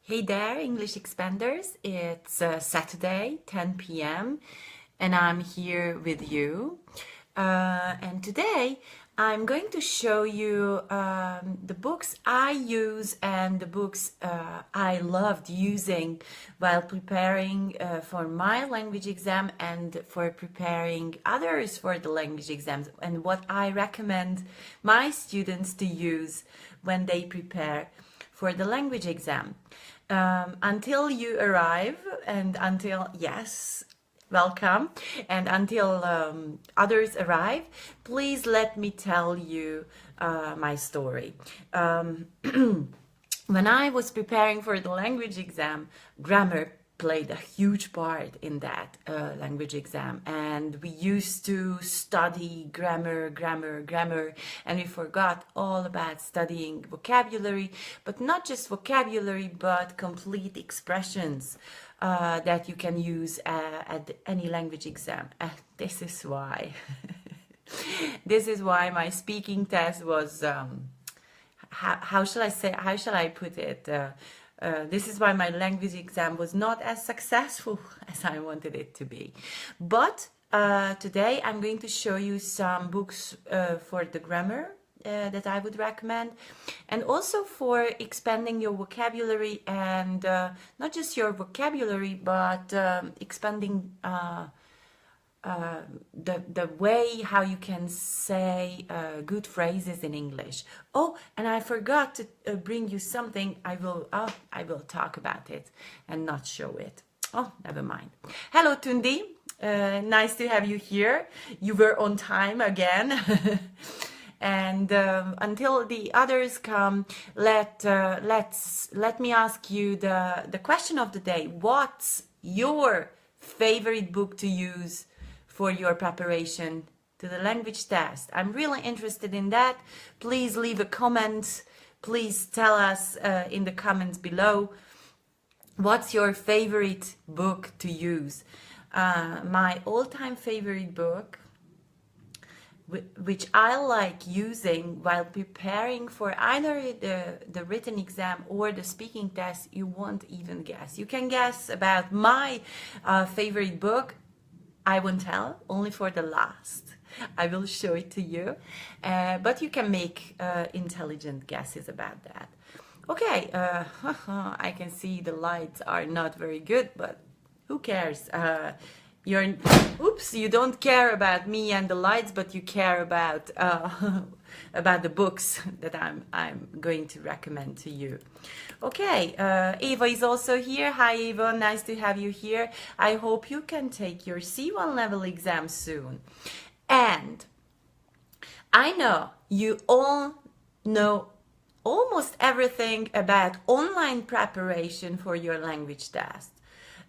Hey there, English Expanders. It's Saturday, 10 p.m., and I'm here with you. And today I'm going to show you the books I use and the books I loved using while preparing for my language exam and for preparing others for the language exams, and what I recommend my students to use when they prepare for the language exam. Until you arrive and until, yes, welcome, and until others arrive, please let me tell you my story. When I was preparing for the language exam, grammar played a huge part in that language exam, and we used to study grammar, and we forgot all about studying vocabulary, but not just vocabulary, but complete expressions that you can use at any language exam. This is why this is why my speaking test was how shall I put it? This is why my language exam was not as successful as I wanted it to be. But today I'm going to show you some books for the grammar that I would recommend, and also for expanding your vocabulary, and not just your vocabulary, but expanding the way how you can say good phrases in English. Oh, and I forgot to bring you something. I will talk about it and not show it. Oh, never mind. Hello, Tundi. Nice to have you here. You were on time again. And until the others come, let me ask you the question of the day. What's your favorite book to use for your preparation to the language test? I'm really interested in that. Please leave a comment. Please tell us in the comments below what's your favorite book to use. My all-time favorite book, which I like using while preparing for either the written exam or the speaking test, you won't even guess. You can guess about my favorite book. I won't tell, only for the last. I will show it to you, but you can make intelligent guesses about that. Okay, I can see the lights are not very good, but who cares? You don't care about me and the lights, but you care about the books that I'm going to recommend to you. Okay, Eva is also here. Hi, Eva. Nice to have you here. I hope you can take your C1 level exam soon. And I know you all know almost everything about online preparation for your language test.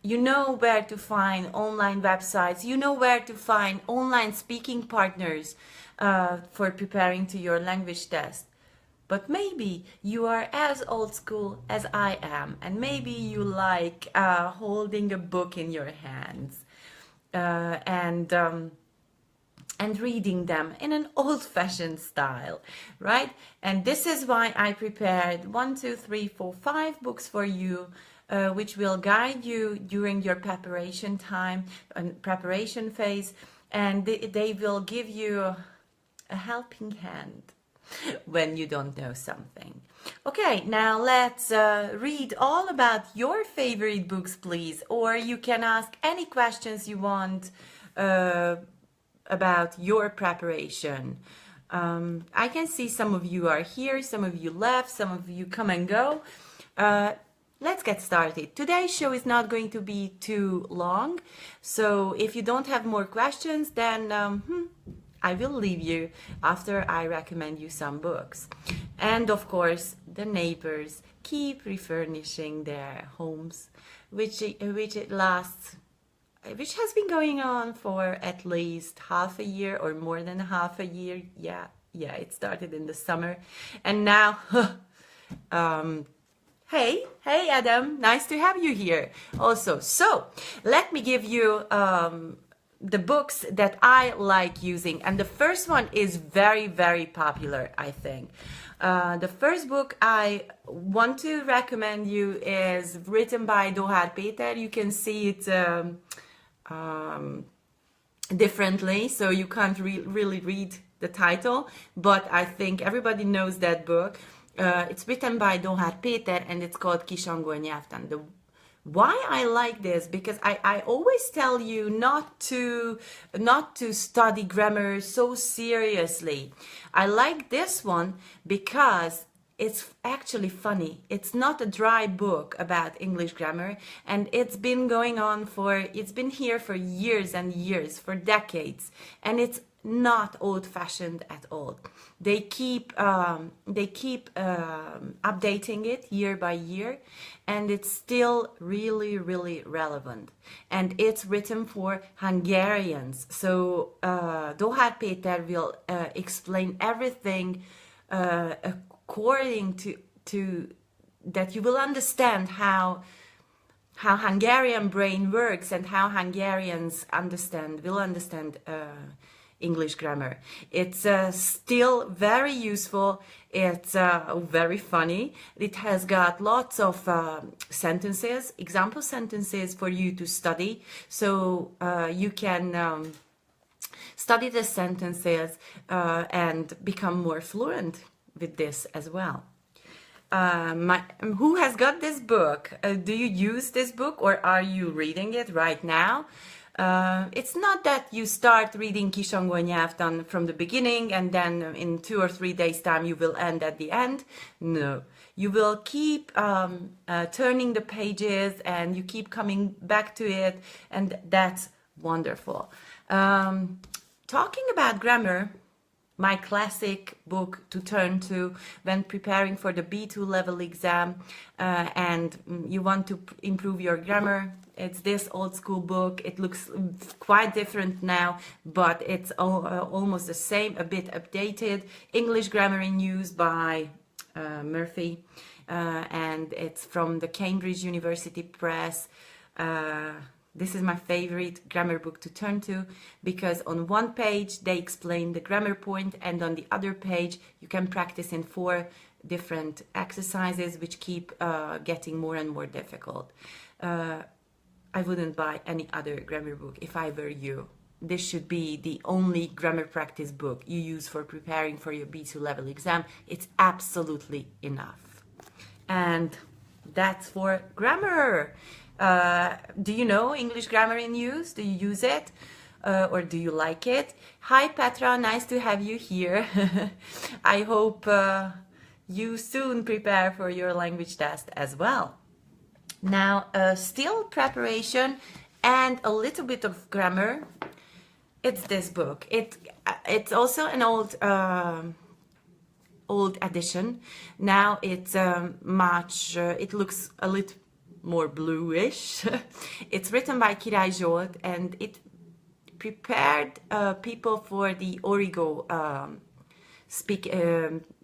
You know where to find online websites. You know where to find online speaking partners for preparing to your language test. But maybe you are as old school as I am, and maybe you like holding a book in your hands and reading them in an old-fashioned style, right? And this is why I prepared 1, 2, 3, 4, 5 books for you, which will guide you during your preparation time and preparation phase, and they will give you a helping hand when you don't know something. Okay, now let's read all about your favorite books, please, or you can ask any questions you want about your preparation. I can see some of you are here, some of you left, some of you come and go. Let's get started. Today's show is not going to be too long, so if you don't have more questions, then I will leave you after I recommend you some books. And of course, the neighbors keep refurnishing their homes, which has been going on for at least half a year or more than half a year. Yeah, it started in the summer, and now Hey Adam, nice to have you here also. So let me give you the books that I like using, and the first one is very, very popular, I think. The first book I want to recommend you is written by Dohár Péter. You can see it differently, so you can't really read the title, but I think everybody knows that book. It's written by Dohár Péter and it's called Kis angol nyelvtan. Why I like this, because I always tell you not to study grammar so seriously. I like this one because it's actually funny. It's not a dry book about English grammar, and it's been here for years and years, for decades, and it's not old-fashioned at all. They keep updating it year by year, and it's still really, really relevant. And it's written for Hungarians. So Dohár Péter will explain everything according to that you will understand how Hungarian brain works and how Hungarians will understand English grammar. It's still very useful. It's very funny. It has got lots of sentences, example sentences for you to study. So you can study the sentences and become more fluent with this as well. Who has got this book? Do you use this book, or are you reading it right now? It's not that you start reading Kis angol nyelvtan from the beginning and then in 2 or 3 days time you will end at the end. No, you will keep turning the pages and you keep coming back to it, and that's wonderful. Talking about grammar, my classic book to turn to when preparing for the B2 level exam and you want to improve your grammar, it's this old school book. It looks quite different now, but it's almost the same, a bit updated. English Grammar in Use by Murphy, and it's from the Cambridge University Press. This is my favorite grammar book to turn to, because on one page they explain the grammar point, and on the other page you can practice in 4 different exercises which keep getting more and more difficult. I wouldn't buy any other grammar book if I were you. This should be the only grammar practice book you use for preparing for your B2 level exam. It's absolutely enough. And that's for grammar. Do you know English Grammar in Use? Do you use it? Or do you like it? Hi Petra, nice to have you here. I hope you soon prepare for your language test as well. Now, still preparation and a little bit of grammar. It's this book. It's also an old edition. Now it's it looks a little more bluish. It's written by Király Zsolt, and it prepared people for the Origo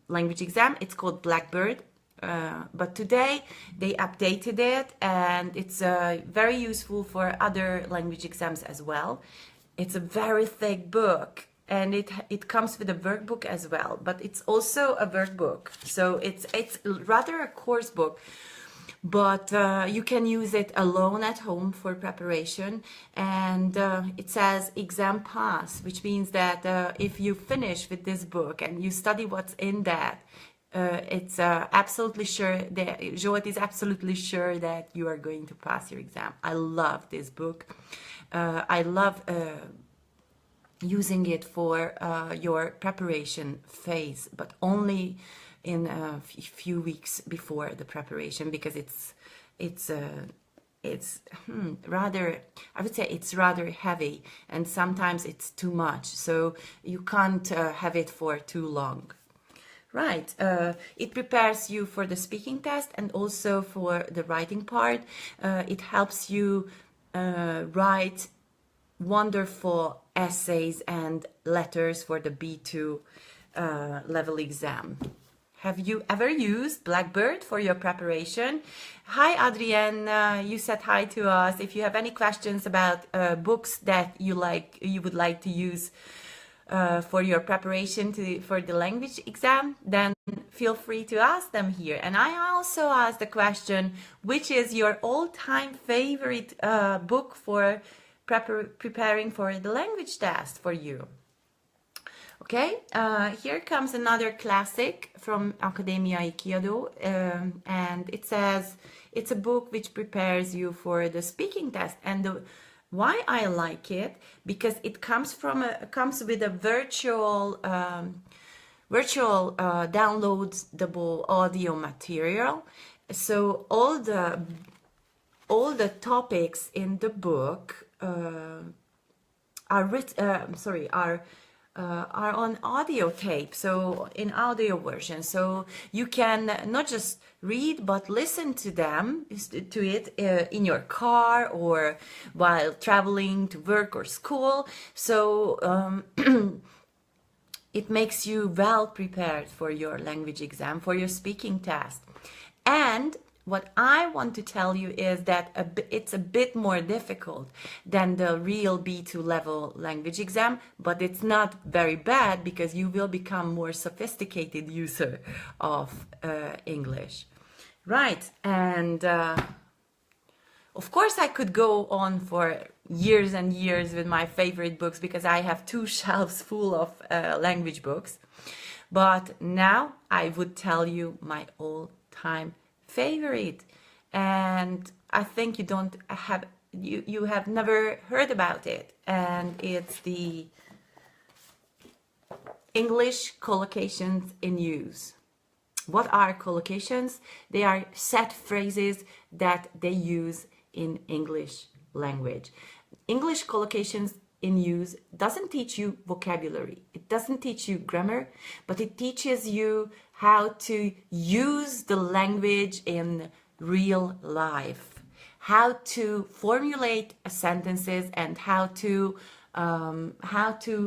language exam. It's called Blackbird. But today they updated it, and it's very useful for other language exams as well. It's a very thick book, and it comes with a workbook as well, but it's also a workbook, so it's rather a course book, but you can use it alone at home for preparation. And it says exam pass, which means that if you finish with this book and you study what's in that, it's absolutely sure that Zsolt is absolutely sure that you are going to pass your exam. I love this book. I love using it for your preparation phase, but only in a few weeks before the preparation, because it's rather, I would say it's rather heavy, and sometimes it's too much, so you can't have it for too long. Right, it prepares you for the speaking test and also for the writing part. It helps you write wonderful essays and letters for the B2 level exam. Have you ever used Blackbird for your preparation? Hi Adrienne, you said hi to us. If you have any questions about books that you would like to use for your preparation for the language exam, then feel free to ask them here. And I also asked the question, which is your all-time favorite book for preparing for the language test for you? Okay, here comes another classic from Akadémiai Kiadó, and it says it's a book which prepares you for the speaking test. And why I like it, because it comes with a virtual downloadable audio material. So all the topics in the book are on audio tape, so in audio version, so you can not just read but listen to it in your car or while traveling to work or school. So it makes you well prepared for your language exam, for your speaking test. And what I want to tell you is that it's a bit more difficult than the real B2 level language exam, but it's not very bad because you will become more sophisticated user of English. Right, and of course I could go on for years and years with my favorite books because I have 2 shelves full of language books. But now I would tell you my all-time favorite, and I think you have never heard about it, and it's the English Collocations in Use. What are collocations? They are set phrases that they use in English language. English collocations in use doesn't teach you vocabulary, it doesn't teach you grammar, but it teaches you how to use the language in real life, how to formulate sentences, and how to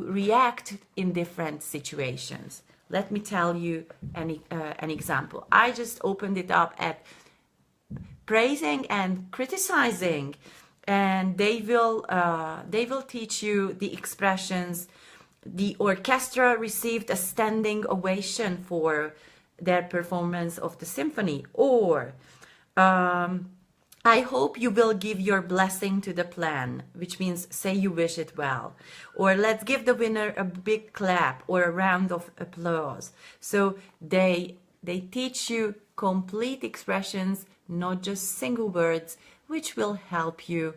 react in different situations. Let me tell you an example. I just opened it up at praising and criticizing, and they will teach you the expressions. The orchestra received a standing ovation for their performance of the symphony, or I hope you will give your blessing to the plan, which means say you wish it well, or let's give the winner a big clap or a round of applause. So they teach you complete expressions, not just single words, which will help you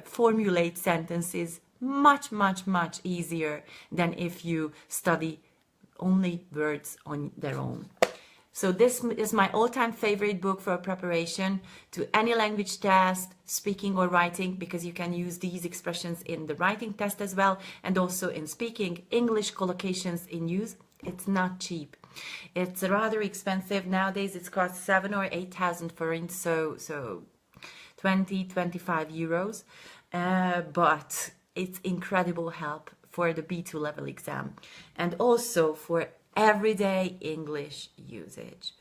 formulate sentences much easier than if you study only words on their own. So this is my all-time favorite book for preparation to any language test, speaking or writing, because you can use these expressions in the writing test as well, and also in speaking. English Collocations in Use. It's not cheap. It's rather expensive. Nowadays it costs 7,000 or 8,000 forints, so 20-25 euros. But it's incredible help for the B2 level exam and also for everyday English usage.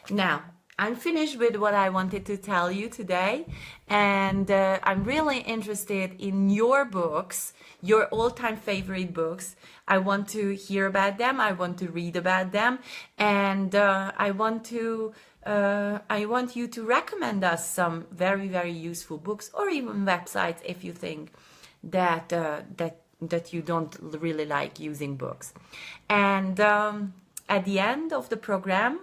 Now, I'm finished with what I wanted to tell you today, and I'm really interested in your books, your all-time favorite books. I want to hear about them, I want to read about them, and I want you to recommend us some very useful books, or even websites if you think that that you don't really like using books. And at the end of the program,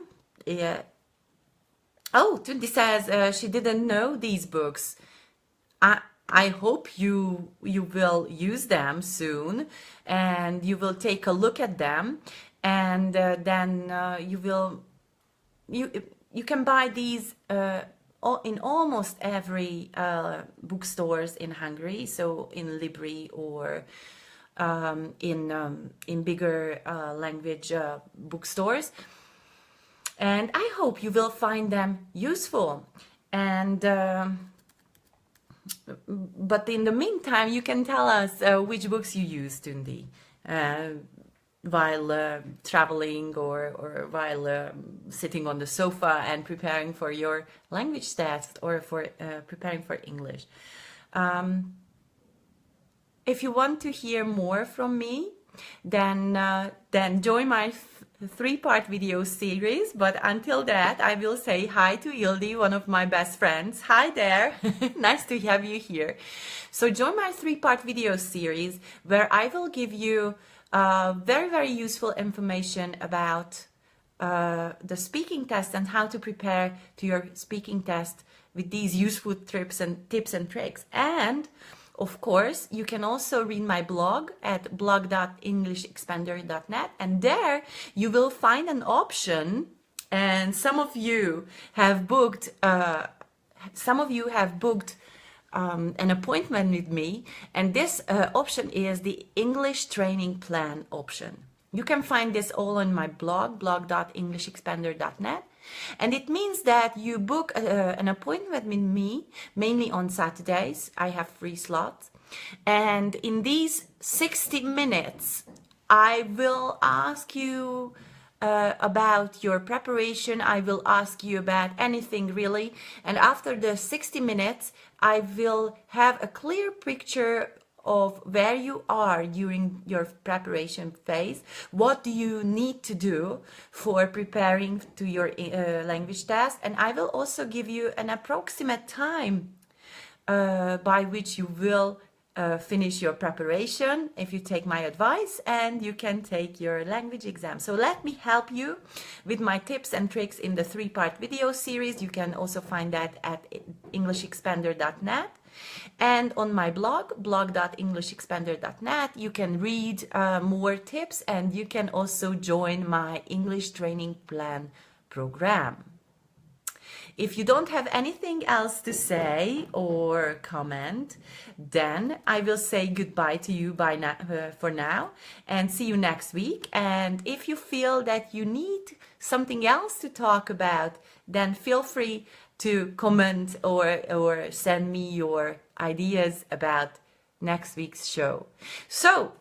Tundi says she didn't know these books. I hope you will use them soon, and you will take a look at them, and then you can buy these in almost every bookstores in Hungary, so in Libri or in bigger language bookstores, and I hope you will find them useful. And but in the meantime, you can tell us which books you use, Tundi, while traveling or while sitting on the sofa and preparing for your language test, or for preparing for English. If you want to hear more from me, then join my three-part video series. But until that, I will say hi to Ildi, one of my best friends. Hi there. Nice to have you here. So join my three-part video series where I will give you very, very useful information about the speaking test and how to prepare to your speaking test with these useful tips and tricks. And of course, you can also read my blog at blog.englishexpander.net, and there you will find an option, and some of you have booked an appointment with me, and this option is the English training plan option. You can find this all on my blog, blog.englishexpander.net. And it means that you book an appointment with me, mainly on Saturdays. I have free slots. And in these 60 minutes, I will ask you about your preparation. I will ask you about anything really. And after the 60 minutes, I will have a clear picture of where you are during your preparation phase. What do you need to do for preparing to your language test? And I will also give you an approximate time by which you will finish your preparation if you take my advice, and you can take your language exam. So let me help you with my tips and tricks in the three-part video series. You can also find that at englishexpander.net. And on my blog, blog.englishexpander.net, you can read more tips, and you can also join my English training plan program. If you don't have anything else to say or comment, then I will say goodbye to you for now, and see you next week. And if you feel that you need something else to talk about, then feel free to comment or send me your ideas about next week's show. So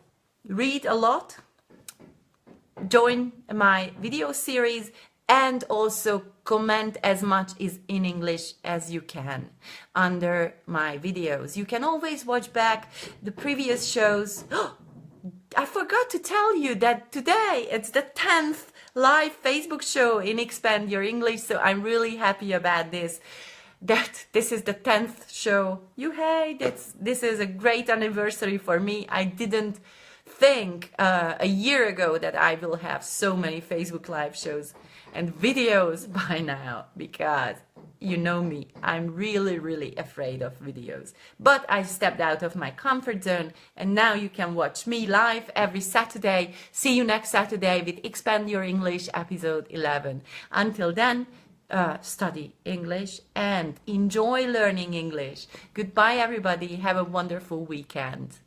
read a lot, join my video series, and also comment as much in English as you can under my videos. You can always watch back the previous shows. I forgot to tell you that today it's the 10th live Facebook show in Expand Your English, so I'm really happy about this. That this is the 10th show. This is a great anniversary for me. I didn't think a year ago that I will have so many Facebook live shows and videos by now, because you know me, I'm really, really afraid of videos. But I stepped out of my comfort zone, and now you can watch me live every Saturday. See you next Saturday with Expand Your English episode 11. Until then, study English and enjoy learning English. Goodbye, everybody. Have a wonderful weekend.